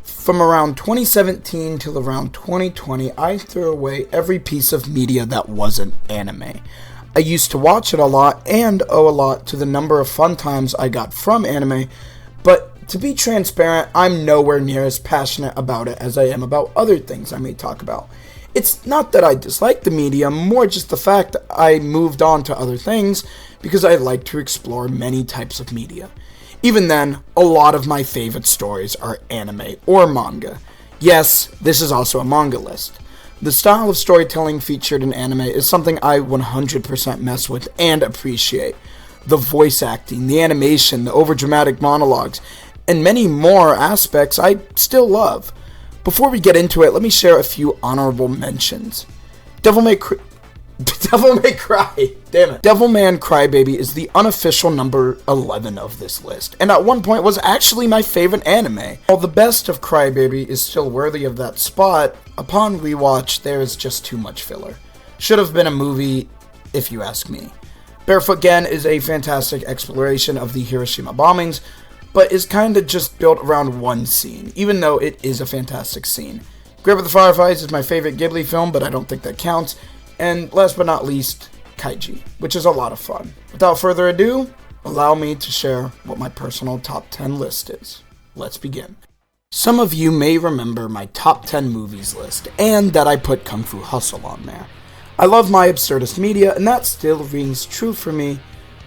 From around 2017 till around 2020, I threw away every piece of media that wasn't anime. I used to watch it a lot and owe a lot to the number of fun times I got from anime, but to be transparent, I'm nowhere near as passionate about it as I am about other things I may talk about. It's not that I dislike the medium, more just the fact that I moved on to other things because I like to explore many types of media. Even then, a lot of my favorite stories are anime or manga. Yes, this is also a manga list. The style of storytelling featured in anime is something I 100% mess with and appreciate. The voice acting, the animation, the overdramatic monologues, and many more aspects I still love. Before we get into it, let me share a few honorable mentions. Devil May Cry, damn it. Devilman Crybaby is the unofficial number 11 of this list, and at one point was actually my favorite anime. While the best of Crybaby is still worthy of that spot, upon rewatch there is just too much filler. Should have been a movie, if you ask me. Barefoot Gen is a fantastic exploration of the Hiroshima bombings, but is kinda just built around one scene, even though it is a fantastic scene. Grave of the Fireflies is my favorite Ghibli film, but I don't think that counts. And last but not least, Kaiji, which is a lot of fun. Without further ado, allow me to share what my personal top 10 list is. Let's begin. Some of you may remember my top 10 movies list, and that I put Kung Fu Hustle on there. I love my absurdist media, and that still rings true for me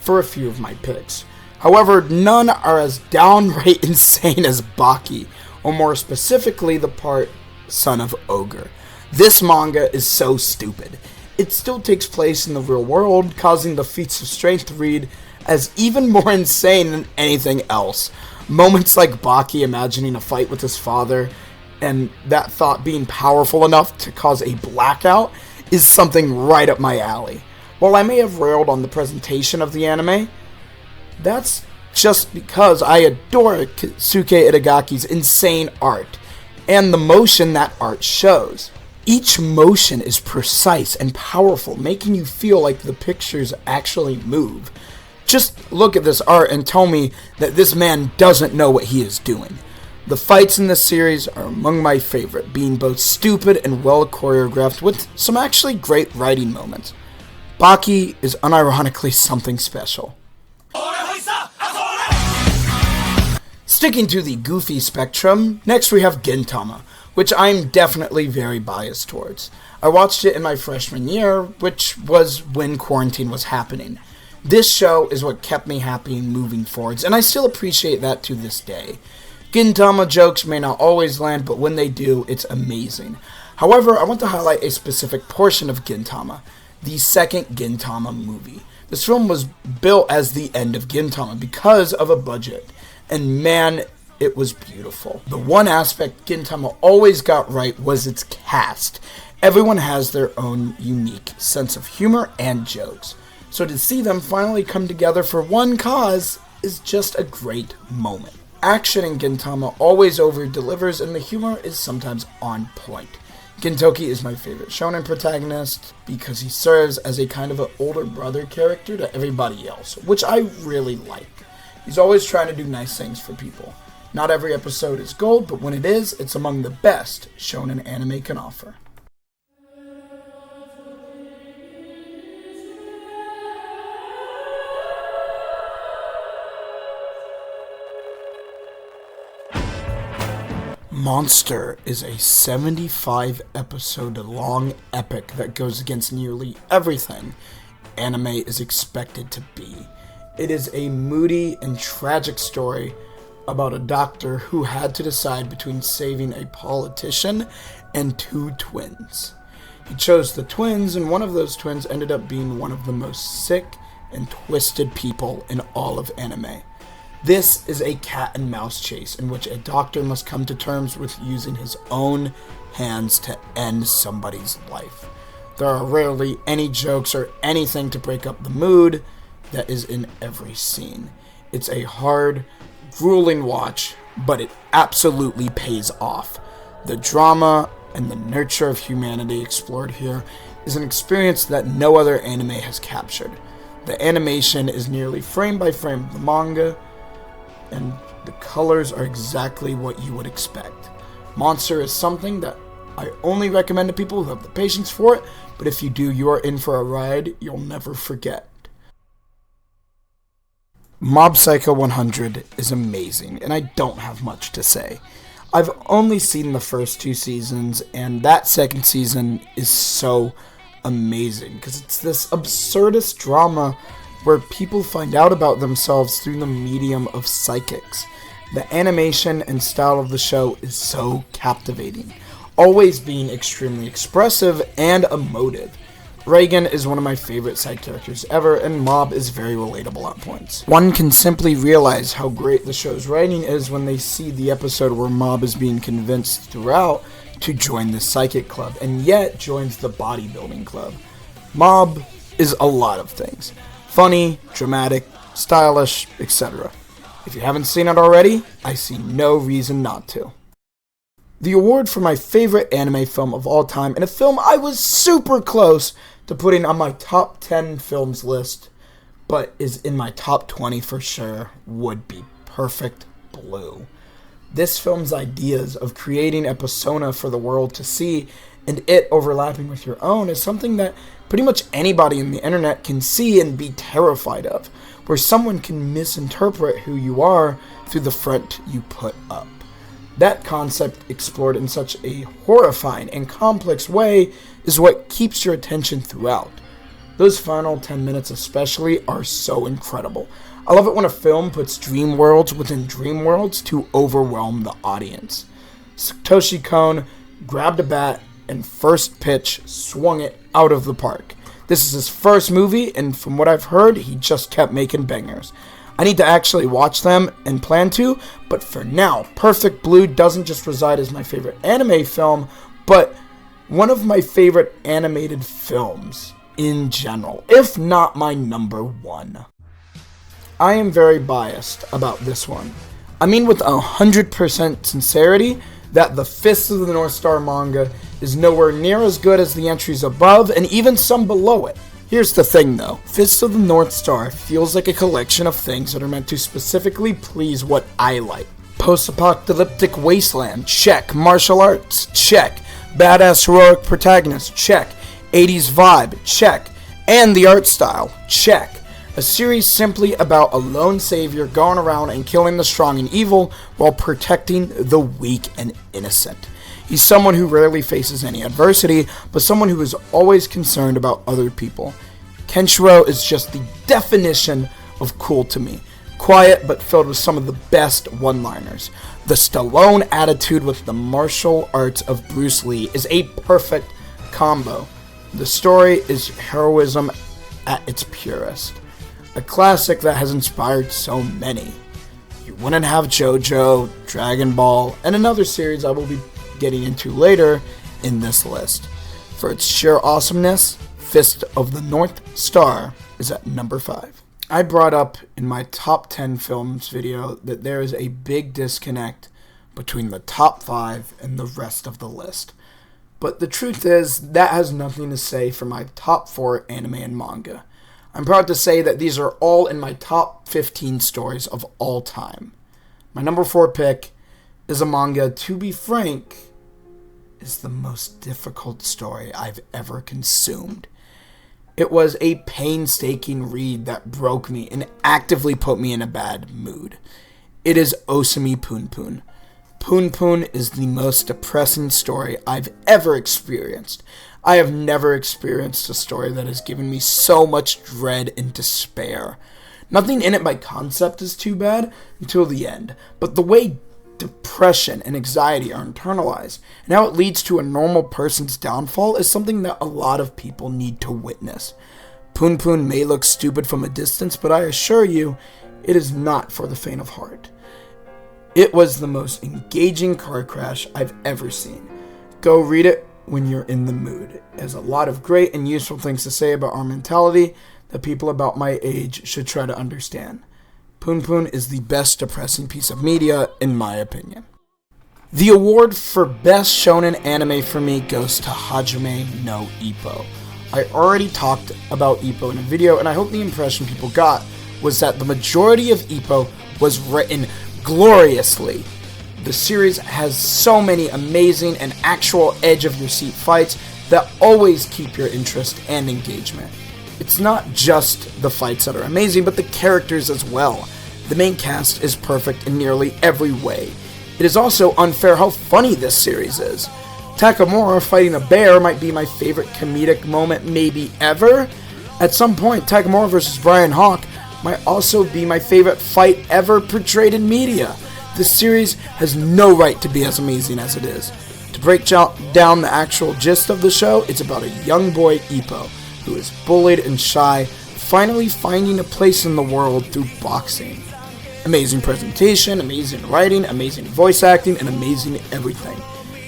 for a few of my picks. However, none are as downright insane as Baki, or more specifically the part Son of Ogre. This manga is so stupid. It still takes place in the real world, causing the feats of strength to read as even more insane than anything else. Moments like Baki imagining a fight with his father, and that thought being powerful enough to cause a blackout, is something right up my alley. While I may have railed on the presentation of the anime, that's just because I adore Keisuke Itagaki's insane art, and the motion that art shows. Each motion is precise and powerful, making you feel like the pictures actually move. Just look at this art and tell me that this man doesn't know what he is doing. The fights in this series are among my favorite, being both stupid and well choreographed with some actually great writing moments. Baki is unironically something special. Sticking to the goofy spectrum, next we have Gintama, which I'm definitely very biased towards. I watched it in my freshman year, which was when quarantine was happening. This show is what kept me happy and moving forwards, and I still appreciate that to this day. Gintama jokes may not always land, but when they do, it's amazing. However, I want to highlight a specific portion of Gintama, the second Gintama movie. This film was built as the end of Gintama because of a budget, and man, it was beautiful. The one aspect Gintama always got right was its cast. Everyone has their own unique sense of humor and jokes. So to see them finally come together for one cause is just a great moment. Action in Gintama always over-delivers, and the humor is sometimes on point. Gintoki is my favorite shonen protagonist because he serves as a kind of an older brother character to everybody else, which I really like. He's always trying to do nice things for people. Not every episode is gold, but when it is, it's among the best shonen anime can offer. Monster is a 75 episode long epic that goes against nearly everything anime is expected to be. It is a moody and tragic story about a doctor who had to decide between saving a politician and two twins. He chose the twins, and one of those twins ended up being one of the most sick and twisted people in all of anime. This is a cat and mouse chase in which a doctor must come to terms with using his own hands to end somebody's life. There are rarely any jokes or anything to break up the mood that is in every scene. It's a hard, grueling watch, but it absolutely pays off. The drama and the nurture of humanity explored here is an experience that no other anime has captured. The animation is nearly frame by frame of the manga, and the colors are exactly what you would expect. Monster is something that I only recommend to people who have the patience for it, but if you do, you are in for a ride you'll never forget. Mob Psycho 100 is amazing, and I don't have much to say. I've only seen the first 2 seasons, and that second season is so amazing, because it's this absurdist drama where people find out about themselves through the medium of psychics. The animation and style of the show is so captivating, always being extremely expressive and emotive. Reagan is one of my favorite side characters ever, and Mob is very relatable at points. One can simply realize how great the show's writing is when they see the episode where Mob is being convinced throughout to join the psychic club, and yet joins the bodybuilding club. Mob is a lot of things. Funny, dramatic, stylish, etc. If you haven't seen it already, I see no reason not to. The award for my favorite anime film of all time, and a film I was super close to putting on my top 10 films list, but is in my top 20 for sure, would be Perfect Blue. This film's ideas of creating a persona for the world to see, and it overlapping with your own, is something that pretty much anybody in the internet can see and be terrified of, where someone can misinterpret who you are through the front you put up. That concept, explored in such a horrifying and complex way, is what keeps your attention throughout. Those final 10 minutes especially are so incredible. I love it when a film puts dream worlds within dream worlds to overwhelm the audience. Satoshi Kon grabbed a bat and first pitch swung it out of the park. This is his first movie, and from what I've heard, he just kept making bangers. I need to actually watch them and plan to, but for now, Perfect Blue doesn't just reside as my favorite anime film, but one of my favorite animated films in general, if not my number one. I am very biased about this one. I mean with 100% sincerity that the Fists of the North Star manga is nowhere near as good as the entries above, and even some below it. Here's the thing though, Fists of the North Star feels like a collection of things that are meant to specifically please what I like. Post-apocalyptic wasteland, check. Martial arts, check. Badass heroic protagonist, check. 80s vibe, check. And the art style, check. A series simply about a lone savior going around and killing the strong and evil while protecting the weak and innocent. He's someone who rarely faces any adversity, but someone who is always concerned about other people. Kenshiro is just the definition of cool to me. Quiet, but filled with some of the best one-liners. The Stallone attitude with the martial arts of Bruce Lee is a perfect combo. The story is heroism at its purest. A classic that has inspired so many. You wouldn't have JoJo, Dragon Ball, and another series I will be getting into later in this list. For its sheer awesomeness, Fist of the North Star is at number 5. I brought up in my top 10 films video that there is a big disconnect between the top 5 and the rest of the list. But the truth is, that has nothing to say for my top 4 anime and manga. I'm proud to say that these are all in my top 15 stories of all time. My number 4 pick is a manga, to be frank, is the most difficult story I've ever consumed. It was a painstaking read that broke me and actively put me in a bad mood. It is Osumi Pun Pun. Pun Pun is the most depressing story I've ever experienced. I have never experienced a story that has given me so much dread and despair. Nothing in it by concept is too bad until the end, but the way depression and anxiety are internalized, and how it leads to a normal person's downfall is something that a lot of people need to witness. Pun Pun may look stupid from a distance, but I assure you, it is not for the faint of heart. It was the most engaging car crash I've ever seen. Go read it when you're in the mood. It has a lot of great and useful things to say about our mentality that people about my age should try to understand. Pun Pun is the best depressing piece of media, in my opinion. The award for Best Shonen Anime for me goes to Hajime no Ippo. I already talked about Ippo in a video, and I hope the impression people got was that the majority of Ippo was written gloriously. The series has so many amazing and actual edge-of-your-seat fights that always keep your interest and engagement. It's not just the fights that are amazing, but the characters as well. The main cast is perfect in nearly every way. It is also unfair how funny this series is. Takamura fighting a bear might be my favorite comedic moment maybe ever. At some point, Takamura vs. Brian Hawk might also be my favorite fight ever portrayed in media. This series has no right to be as amazing as it is. To break down the actual gist of the show, it's about a young boy, Ippo, who is bullied and shy, finally finding a place in the world through boxing. Amazing presentation, amazing writing, amazing voice acting, and amazing everything.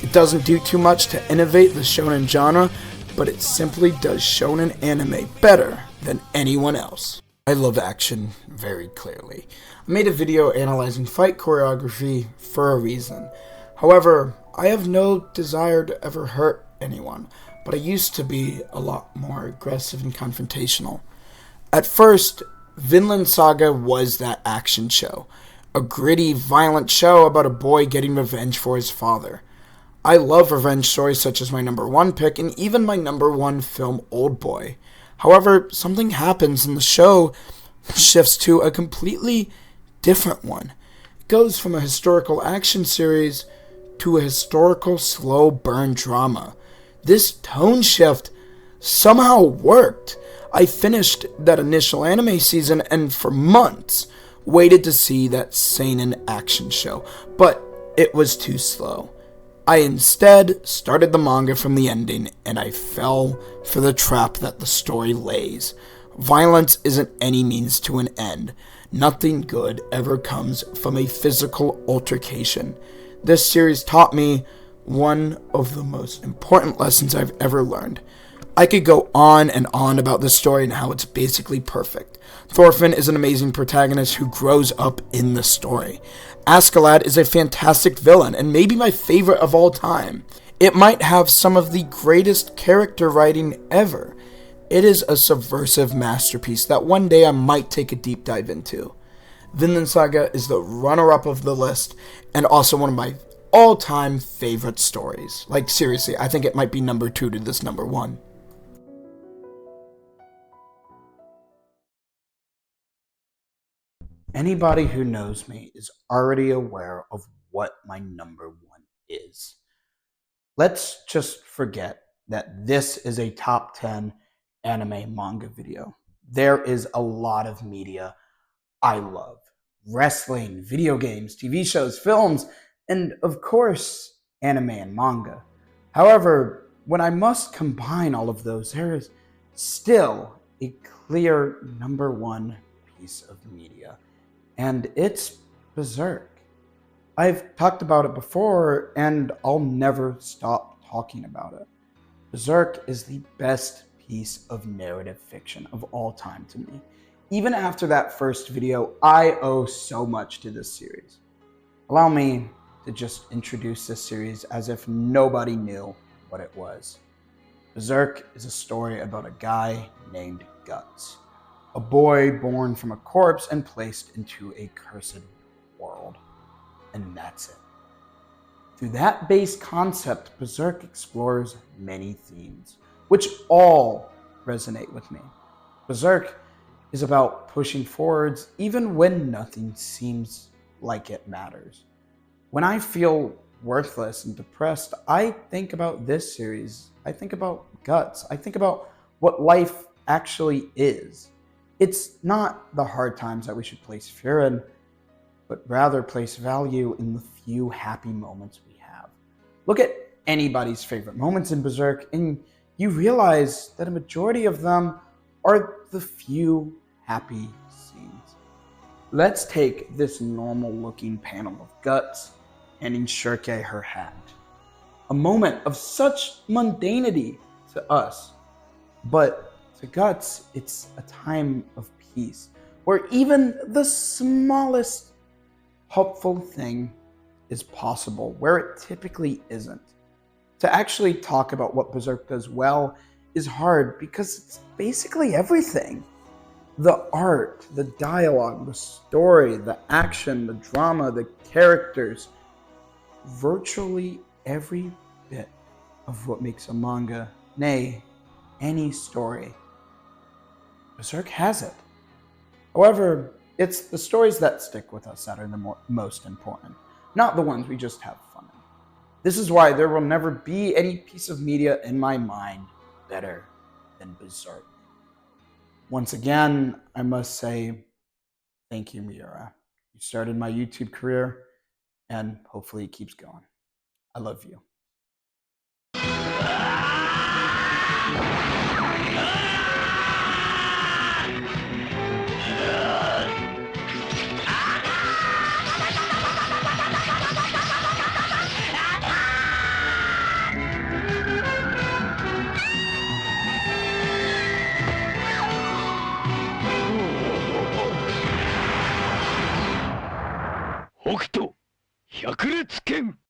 It doesn't do too much to innovate the shonen genre, but it simply does shonen anime better than anyone else. I love action very clearly. I made a video analyzing fight choreography for a reason. However, I have no desire to ever hurt anyone, but I used to be a lot more aggressive and confrontational. At first, Vinland Saga was that action show, a gritty, violent show about a boy getting revenge for his father. I love revenge stories such as my number one pick and even my number one film, Oldboy. However, something happens and the show shifts to a completely different one. It goes from a historical action series to a historical slow burn drama. This tone shift somehow worked. I finished that initial anime season and for months waited to see that seinen action show, but it was too slow. I instead started the manga from the ending, and I fell for the trap that the story lays. Violence isn't any means to an end. Nothing good ever comes from a physical altercation. This series taught me one of the most important lessons I've ever learned. I could go on and on about this story and how it's basically perfect. Thorfinn is an amazing protagonist who grows up in the story. Askeladd is a fantastic villain and maybe my favorite of all time. It might have some of the greatest character writing ever. It is a subversive masterpiece that one day I might take a deep dive into. Vinland Saga is the runner-up of the list and also one of my all-time favorite stories. Like seriously, I think it might be number 2 to this number 1. Anybody who knows me is already aware of what my number 1 is. Let's just forget that this is a top 10 anime manga video. There is a lot of media I love. Wrestling, video games, TV shows, films, and of course, anime and manga. However, when I must combine all of those, there is still a clear number 1 piece of media. And it's Berserk. I've talked about it before, and I'll never stop talking about it. Berserk is the best piece of narrative fiction of all time to me. Even after that first video, I owe so much to this series. Allow me to just introduce this series as if nobody knew what it was. Berserk is a story about a guy named Guts. A boy born from a corpse and placed into a cursed world. And that's it. Through that base concept, Berserk explores many themes, which all resonate with me. Berserk is about pushing forwards even when nothing seems like it matters. When I feel worthless and depressed, I think about this series. I think about Guts. I think about what life actually is. It's not the hard times that we should place fear in, but rather place value in the few happy moments we have. Look at anybody's favorite moments in Berserk, and you realize that a majority of them are the few happy scenes. Let's take this normal-looking panel of Guts handing Shirke her hat. A moment of such mundanity to us, but to Guts, it's a time of peace, where even the smallest hopeful thing is possible, where it typically isn't. To actually talk about what Berserk does well is hard because it's basically everything. The art, the dialogue, the story, the action, the drama, the characters. virtually every bit of what makes a manga, nay, any story. Berserk has it. However, it's the stories that stick with us that are the most important, not the ones we just have fun in. This is why there will never be any piece of media in my mind better than Berserk. Once again, I must say thank you, Miura. You started my YouTube career, and hopefully it keeps going. I love you.